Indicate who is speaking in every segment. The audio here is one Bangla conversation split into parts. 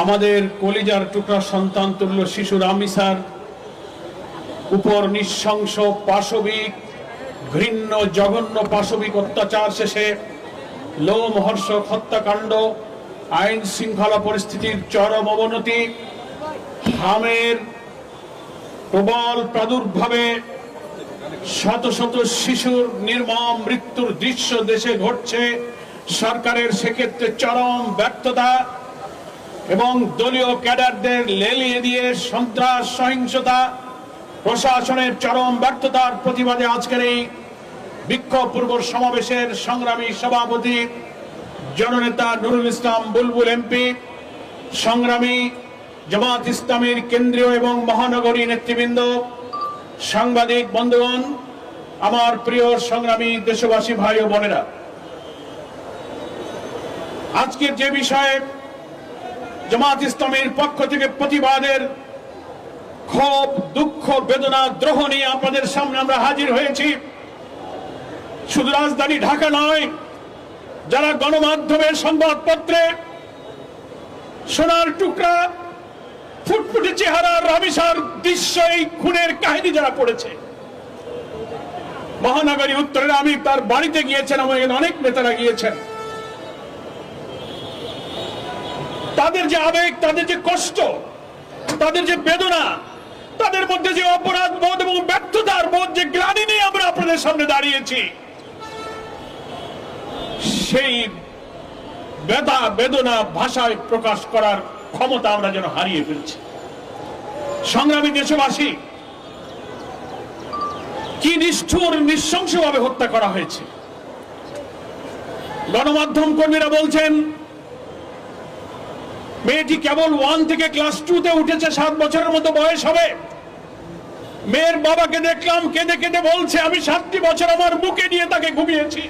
Speaker 1: আমাদের কলিজার টুকরা সন্তান তুল্য শিশু রামিসার উপর নৃশংস পাশবিক ঘৃণ্য জঘন্য পাশবিক অত্যাচার শেষে লোমহর্ষক হত্যাকাণ্ড, আইন শৃঙ্খলা পরিস্থিতির চরম অবনতি, হামের প্রবল প্রাদুর্ভাবে শত শত শিশুর নির্মম মৃত্যুর দৃশ্য দেশে ঘটছে। সরকারের সেক্ষেত্রে চরম ব্যর্থতা এবং দলীয় ক্যাডারদের লেলিয়ে দিয়ে সন্ত্রাস সহিংসতা, প্রশাসনের চরম ব্যর্থতার প্রতিবাদে আজকের এই বিক্ষোভপূর্ব সমাবেশের সংগ্রামী সভাপতি জননেতা নুরুল ইসলাম বুলবুল এমপি, সংগ্রামী জামাত ইসলামীর কেন্দ্রীয় এবং মহানগরী নেতৃবৃন্দ, সাংবাদিক বন্ধুগণ, আমার প্রিয় সংগ্রামী দেশবাসী ভাই ও বোনেরা, আজকের যে বিষয়ে জামাত ইসলামীর পক্ষ থেকে প্রতিবাদের ক্ষোভ, দুঃখ, বেদনা, দ্রোহ নিয়ে আপনাদের সামনে আমরা হাজির হয়েছি। শুধু রাজধানী ঢাকা নয়, যারা গণমাধ্যমের সংবাদপত্রে সোনার টুকরা ফুটফুটে চেহারা রামিসার দৃশ্য, এই খুনের কাহিনী যারা পড়েছে, মহানগরী উত্তরের আমি তার বাড়িতে গিয়েছেন, আমাদের অনেক নেতারা গিয়েছেন, তাদের যে আবেগ, তাদের যে কষ্ট, তাদের যে বেদনা, তাদের মধ্যে যে অপরাধ বোধ এবং ব্যর্থতার বোধ, যে গ্লানি নিয়ে আমরা আপনাদের সামনে দাঁড়িয়েছি, সেই ব্যথা বেদনা ভাষায় প্রকাশ করার ক্ষমতা আমরা যেন হারিয়ে ফেলছি। সংগ্রামী দেশবাসী, কি নিষ্ঠুর নৃশংসভাবে হত্যা করা হয়েছে। গণমাধ্যম কর্মীরা বলছেন মেয়েটি কেবল 1 থেকে ক্লাস 2-তে উঠেছে, 7 বছরের মতো বয়স হবে। মেয়ের বাবাকে দেখলাম কেঁদে কেঁদে বলছে, আমি 7টি বছর আমার বুকে নিয়ে তাকে ঘুমিয়েছি,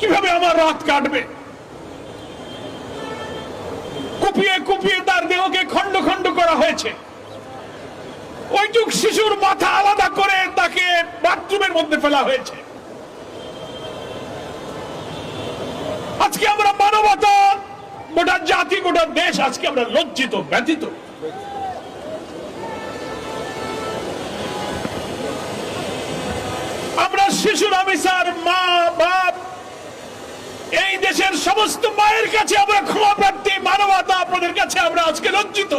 Speaker 1: কিভাবে আমার রাত কাটবে। কুপিয়ে কুপিয়ে তার দেহকে খন্ড খন্ড করা হয়েছে। ওইটুক শিশুর মাথা আলাদা করে তাকে বাথরুমের মধ্যে ফেলা হয়েছে। আজকে আমরা মানবতা, গোটা জাতি, গোটা দেশ আজকে আমরা লজ্জিত, ব্যথিত। আমরা শিশু রামিসার মা বাপ, এই দেশের সমস্ত মায়ের কাছে আমরা ক্ষমা প্রার্থী। মানবতা, আপনাদের কাছে আমরা আজকে লজ্জিত।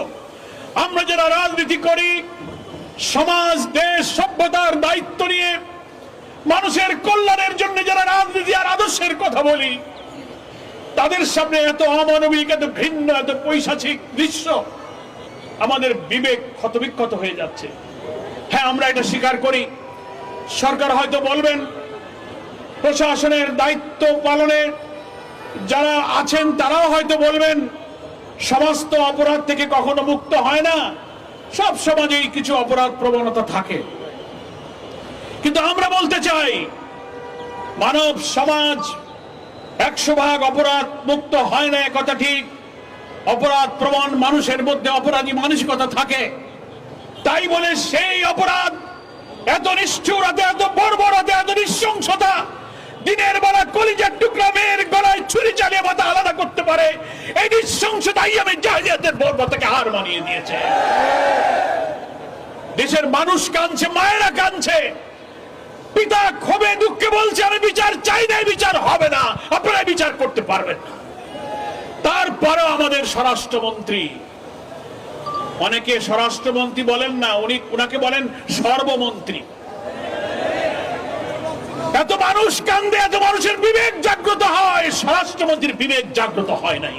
Speaker 1: আমরা যারা রাজনীতি করি, সমাজ, দেশ, সভ্যতার দায়িত্ব নিয়ে মানুষের কল্যাণের জন্য যারা রাজনীতি আর আদর্শের কথা বলি, তাদের সামনে এত অমানবিক, এত ঘৃণ্য, এত পৈশাচিক দৃশ্য, আমাদের বিবেক ক্ষতবিক্ষত হয়ে যাচ্ছে। হ্যাঁ, আমরা এটা স্বীকার করি। সরকার হয়তো বলবেন, প্রশাসনের দায়িত্ব পালনে যারা আছেন তারাও হয়তো বলবেন, সমস্ত অপরাধ থেকে কখনো মুক্ত হয় না, সব সমাজেই কিছু অপরাধ প্রবণতা থাকে। কিন্তু আমরা বলতে চাই, মানব সমাজ 100% অপরাধ মুক্ত হয় না, কথা ঠিক। অপরাধ প্রবণ মানুষের মধ্যে অপরাধী মানসিকতা থাকে। তাই বলে সেই অপরাধ, এত নিষ্ঠুরতা, এত বর্বরতা, এত নৃশংসতা, দিনের বেলা কলিজার টুকরা মেয়ের গলায় ছুরি চালিয়ে মাথা আলাদা করতে পারে, এই নৃশংসতাই আমি জাহিলিয়াতের বর্বরতাকে হার মানিয়ে দিয়েছে। দেশের মানুষ কাঁদছে, মায়েরা কাঁদছে, পিতা ক্ষোভে দুঃখে বলছে, আমি বিচার চাই না, বিচার হবে না, আপনারা বিচার করতে পারবেন না। তারপরেও আমাদের স্বরাষ্ট্রমন্ত্রী, অনেকে স্বরাষ্ট্রমন্ত্রী বলেন না, উনাকে বলেন সর্বমন্ত্রী। এত মানুষ কান্দে, এত মানুষের বিবেক জাগ্রত হয়, স্বরাষ্ট্রমন্ত্রীর বিবেক জাগ্রত হয় নাই।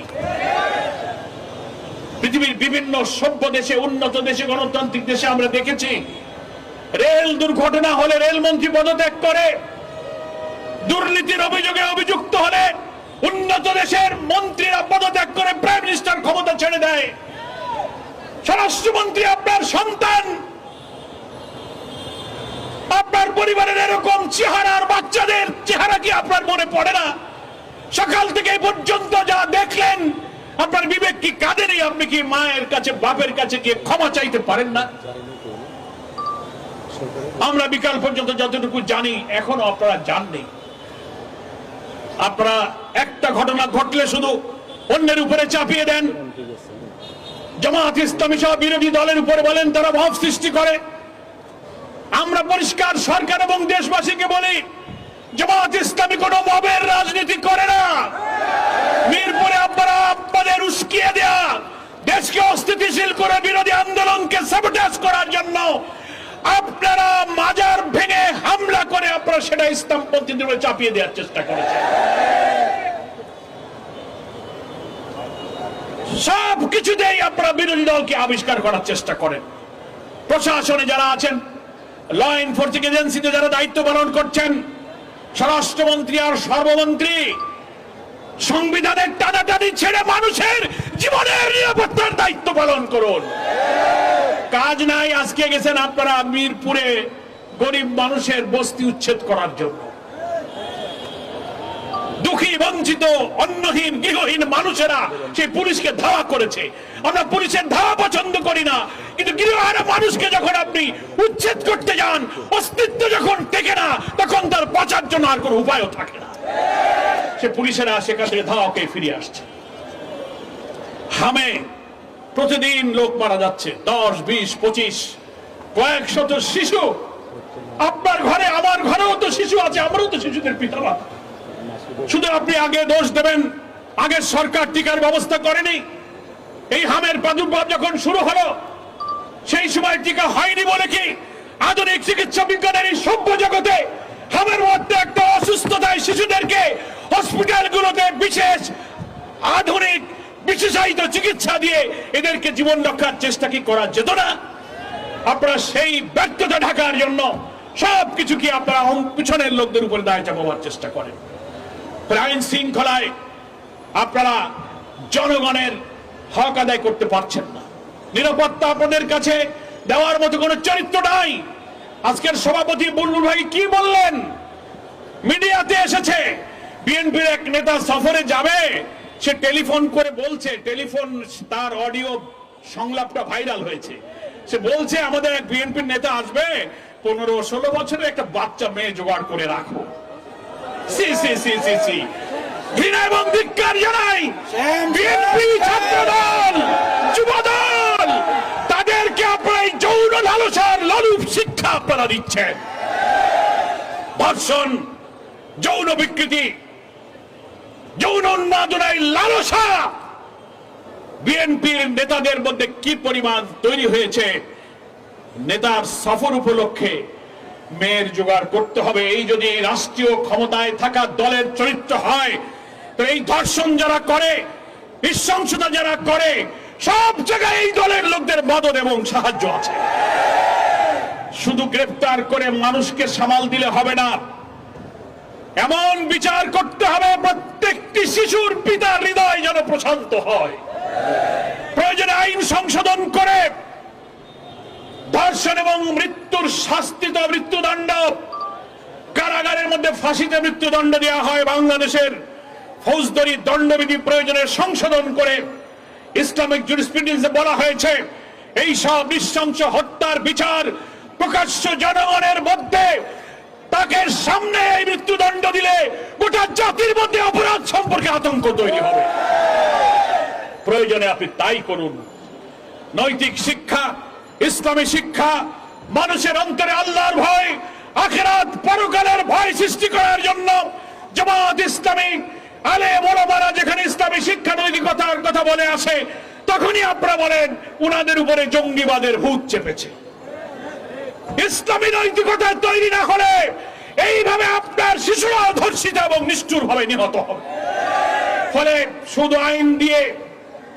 Speaker 1: পৃথিবীর বিভিন্ন সভ্য দেশে, উন্নত দেশে, গণতান্ত্রিক দেশে আমরা দেখেছি, রেল দুর্ঘটনা হলে রেলমন্ত্রী পদত্যাগ করে, দুর্নীতির অভিযোগে অভিযুক্ত হলে উন্নত দেশের মন্ত্রীরা পদত্যাগ করে প্রাইম মিনিস্টার ক্ষমতা ছেড়ে দেয়। স্বরাষ্ট্রমন্ত্রী আপনার সন্তান, আপনার পরিবারের এরকম চেহারার বাচ্চাদের চেহারা কি আপনার মনে পড়ে না? সকাল থেকে এই পর্যন্ত যা দেখলেন, আপনার বিবেক কি কাঁদেনি? আপনি কি মায়ের কাছে, বাপের কাছে গিয়ে ক্ষমা চাইতে পারেন না? আমরা বিকাল পর্যন্ত যতটুকু জানি, এখনো আপনারা জাননি। আপনারা একটা ঘটনা ঘটলে শুধু অন্যের উপরে চাপিয়ে দেন। জামাত ইসলামী সহ বিরোধী দলের উপরে বলেন তারা ভাব সৃষ্টি করে। আমরা পরিষ্কার সরকার এবং দেশবাসীকে বলি, জামাত ইসলামী কোন মবের রাজনীতি করে না। মিরপুরে আপনারা আপনাদের উস্কিয়ে দেয়া দেশকে অস্থিতিশীল করে বিরোধী আন্দোলনকে সাবোটাজ করার জন্য আপনারা মাজার ভেঙে হামলা করে আপনারা সেটা ইসলামপন্থীদের উপরে চাপিয়ে দেওয়ার চেষ্টা করেছেন। সব কিছুতেই আপনারা বিরোধী দলকে আবিষ্কার করার চেষ্টা করেন। প্রশাসনে যারা আছেন, ল এনফোর্সিং এজেন্সিতে যারা দায়িত্ব পালন করছেন, স্বরাষ্ট্রমন্ত্রী আর সর্বমন্ত্রী, সংবিধানের টানাটানি ছেড়ে মানুষের জীবনের নিরাপত্তার দায়িত্ব পালন করুন। কাজ নাই, আজকে গেছেন আপনারা মিরপুরে গরিব মানুষের বস্তি উচ্ছেদ করার জন্য। দুঃখী, বঞ্চিত, অন্নহীন, গৃহহীন মানুষেরা সেই পুলিশকে ধাওয়া করেছে। আমরা পুলিশের ধাওয়া পছন্দ করি না, কিন্তু গৃহহারা মানুষকে যখন আপনি উচ্ছেদ করতে যান, অস্তিত্ব যখন টেকে না, তখন তার বাঁচার জন্য আর কোনো উপায়ও থাকে না। সে পুলিশেরা সেখান থেকে ধাওয়াকে ফিরে আসছে। হামে প্রতিদিন লোক মারা যাচ্ছে, 10, 20, 25, কয়েক শত শিশু। আপনার ঘরে, আমার ঘরেও তো শিশু আছে, আমরাও তো শিশুদের পিতা মাতা। শুধু আপনি আগে দোষ দেবেন, আগের সরকার টিকার ব্যবস্থা করেনি। এই হামের প্রাদুর্ভাব যখন শুরু হলো, সেই সময় টিকা হয়নি বলে কি আধুনিক চিকিৎসা বিজ্ঞানের এই সভ্য জগতে হামের মধ্যে একটা অসুস্থতায় শিশুদেরকে হসপিটালগুলোতে বিশেষ আধুনিক বিশেষায়িত চিকিৎসা দিয়ে এদেরকে জীবন রক্ষার চেষ্টা কি করা যেত না? আপনারা সেই ব্যর্থতা ঢাকার জন্য সবকিছু কি আপনারা পিছনের লোকদের উপরে দায় চাপাবার চেষ্টা করেন। আইন শৃঙ্খলায় আপনারা জনগণের হক আদায় করতে পারছেন না। নিরাপত্তা আপনাদের কাছে দেওয়ার মতো কোনো চরিত্র নাই। আজকের সভাপতি বুলবুল ভাই কি বললেন, মিডিয়াতে এসেছে, বিএনপির এক নেতা সফরে যাবে, সে টেলিফোন করে বলছে, টেলিফোন তার অডিও সংলাপটা ভাইরাল হয়েছে। সে বলছে আমাদের এক বিএনপির নেতা আসবে, 15-16 বছরের একটা বাচ্চা মেয়ে জোগাড় করে রাখো। ঘৃণা এবং ধিক্কার জানাই বিএনপি, ছাত্রদল, যুবদল, তাদেরকে আপনারা এই যৌন লালসার লালুপ শিক্ষা আপনারা দিচ্ছেন। ধর্ষণ, যৌন বিকৃতি, যৌন উন্মাদনায় লালসা বিএনপির নেতাদের মধ্যে কি পরিমাণ তৈরি হয়েছে। নেতার সফর উপলক্ষে মেয়ের জোগাড় করতে হবে, এই যদি রাষ্ট্রীয় ক্ষমতায় থাকা দলের চরিত্র হয়, তো এই ধর্ষণ যারা করে, নৃশংসতা যারা করে, সব জায়গায় এই দলের লোকদের মদত এবং সাহায্য আছে। শুধু গ্রেফতার করে মানুষকে সামাল দিলে হবে না, এমন বিচার করতে হবে প্রত্যেকটি শিশুর পিতার হৃদয় যেন প্রশান্ত হয়। প্রয়োজনে আইন সংশোধন করে ধর্ষণ এবং মৃত্যুর শাস্তি তো মৃত্যুদণ্ড, কারাগারের মধ্যে ফাঁসিতে মৃত্যুদণ্ড দেওয়া হয়। বাংলাদেশের ফৌজদারি দণ্ডবিধি প্রয়োজনে সংশোধন করে ইসলামিক জুরিসপ্রুডেন্সে বলা হয়েছে এই সব নৃশংস হত্যার বিচার প্রকাশ্য জনগণের মধ্যে, তাকে সামনে এই মৃত্যুদণ্ড দিলে গোটা জাতির মধ্যে অপরাধ সম্পর্কে আতঙ্ক তৈরি হবে। প্রয়োজনে আপনি তাই করুন। নৈতিক শিক্ষা, ইসলামী শিক্ষা, মানুষের অন্তরে আল্লাহর ভয়, আখিরাত পরকালের ভয় সৃষ্টি করার জন্য জামাত ইসলামী আলেম ওলামারা যেখানে ইসলামী শিক্ষা নৈতিকতার কথা বলে আসে, তখনই আপনারা বলেন উনাদের উপরে জঙ্গিবাদের ভূত চেপেছে। ইসলামী নৈতিকতা তৈরি না হলে এইভাবে আপনার শিশুরা ধর্ষিত এবং নিষ্ঠুর ভাবে নিহত হবে। ফলে শুধু আইন দিয়ে,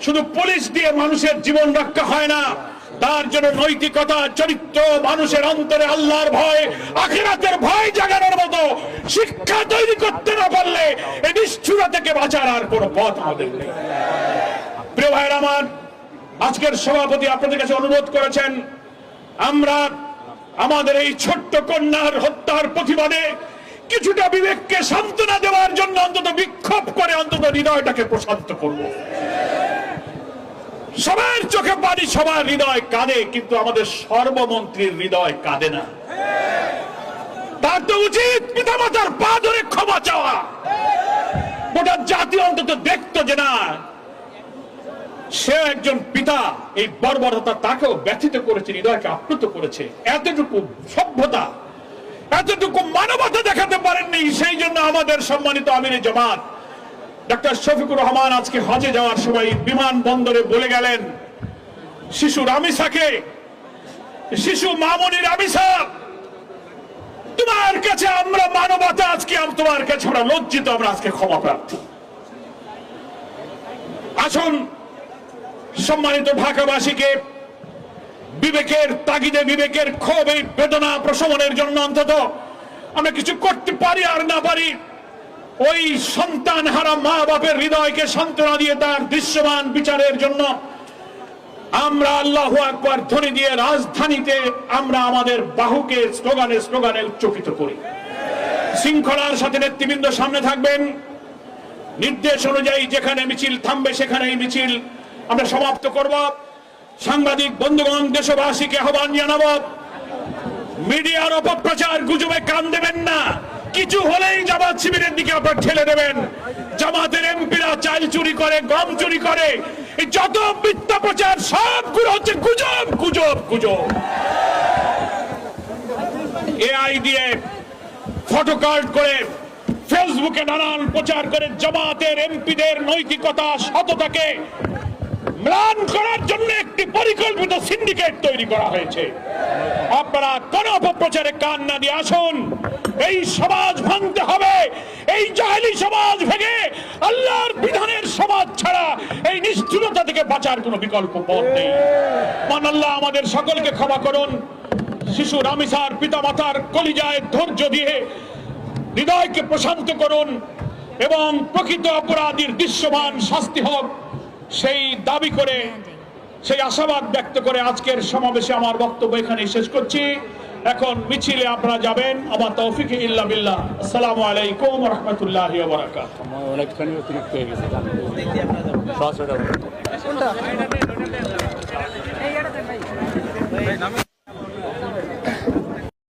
Speaker 1: শুধু পুলিশ দিয়ে মানুষের জীবন রক্ষা হয় না, তার জন্য নৈতিকতা, চরিত্র, মানুষের অন্তরে আল্লাহর ভয়, আখিরাতের ভয় জাগানোর মতো শিক্ষা তৈরি করতে না পারলে এই নিষ্ঠুরতা থেকে বাঁচার আর কোনো পথ আমাদের নেই। প্রিয় ভাইয়ের আমার, আজকের সভাপতি আপনাদের কাছে অনুরোধ করেছেন আমরা আমাদের এই ছোট্ট কন্যার হত্যার প্রতিবাদে কিছুটা বিবেককে সান্ত্বনা দেওয়ার জন্য অন্তত বিক্ষোভ করে অন্তত হৃদয়টাকে প্রশান্ত করব। সবার চোখে পানি, সবার হৃদয় কাঁদে, কিন্তু আমাদের সর্বমন্ত্রীর হৃদয় কাঁদে না। তার তো উচিত পিতামাতার পা ধরে ক্ষমা চাওয়া। গোটা জাতি অন্তত দেখতো যে না, সে একজন পিতা, এই বর্বরতা তাকেও ব্যথিত করেছে, হৃদয়কে আপ্লুত করেছে। এতটুকু সভ্যতা, এতটুকু মানবতা দেখাতে পারেননি। সেই জন্য আমাদের সম্মানিত আমিরে জামাত ডক্টর শফিকুর রহমান আজকে হজে যাওয়ার সময় বিমানবন্দরে বলে গেলেন, শিশু রামিসাকে, শিশু মামুনি রামিসা, তোমার কাছে আমরা মানবতা, আজকে তোমার কাছে আমরা লজ্জিত, আমরা আজকে ক্ষমা প্রার্থী। আসুন সম্মানিত ঢাকাবাসীকে বিবেকের তাগিদে, বিবেকের ক্ষোভ, এই বেদনা প্রশমনের জন্য অন্তত আমরা কিছু করতে পারি আর না পারি, ওই সন্তান হারা মা বাপের হৃদয়কে সান্ত্বনা দিয়ে তার দৃশ্যমান বিচারের জন্য আমরা আল্লাহু আকবার ধ্বনি দিয়ে রাজধানীতে আমরা আমাদের বাহুকে স্লোগানে স্লোগানে উচ্চকিত করি। শৃঙ্খলার সাথে নেতৃবৃন্দ সামনে থাকবেন। নির্দেশ অনুযায়ী যেখানে মিছিল থামবে সেখানেই মিছিল আমরা সমাপ্ত করব। সাংবাদিক বন্ধুগণ, দেশবাসীকে আহ্বান জানাব, মিডিয়ার অপপ্রচার গুজবে কান দেবেন না। কিছু হলেই জামাত শিবিরের দিকে আপনার ঠেলে দেবেন। জামাতের এমপিরা চাল চুরি করে, গম চুরি করে, এই যত মিথ্যা প্রচার সবগুলো হচ্ছে গুজব, গুজব, গুজব। এআই দিয়ে ফটোকার্ড করে ফেসবুকে নানান প্রচার করে জামাতের এমপিদের নৈতিকতা, সততাকে ম্লান করার জন্য একটি পরিকল্পিত সিন্ডিকেট তৈরি করা হয়েছে। আপনারা কোন অপপ্রচারে কান না দিয়ে আসুন। এই সমাজ ভাঙতে হবে। এই জাহেলি সমাজ ভেঙে আল্লাহর বিধানের সমাজ ছাড়া এই নিষ্ঠুরতা থেকে বাঁচার কোনো বিকল্প পথ নেই। মান আল্লাহ আমাদের সকলকে ক্ষমা করুন। শিশু রামিসার পিতামাতার কলিজায় ধৈর্য দিয়ে হৃদয়কে প্রশান্ত করুন এবং প্রকৃত অপরাধীর দৃশ্যমান শাস্তি হোক সেই দাবি করে, সেই আশাবাদ ব্যক্ত করে আজকের সমাবেশে আমার বক্তব্য এখানে শেষ করছি। এখন মিছিলে আপনারা যাবেন। আমার তৌফিক ইল্লা বিল্লাহ। আসসালামু আলাইকুম ওয়া রাহমাতুল্লাহি ওয়া বারাকাতুহু।
Speaker 2: অনেকখানি অতিরিক্ত হয়ে গেছে।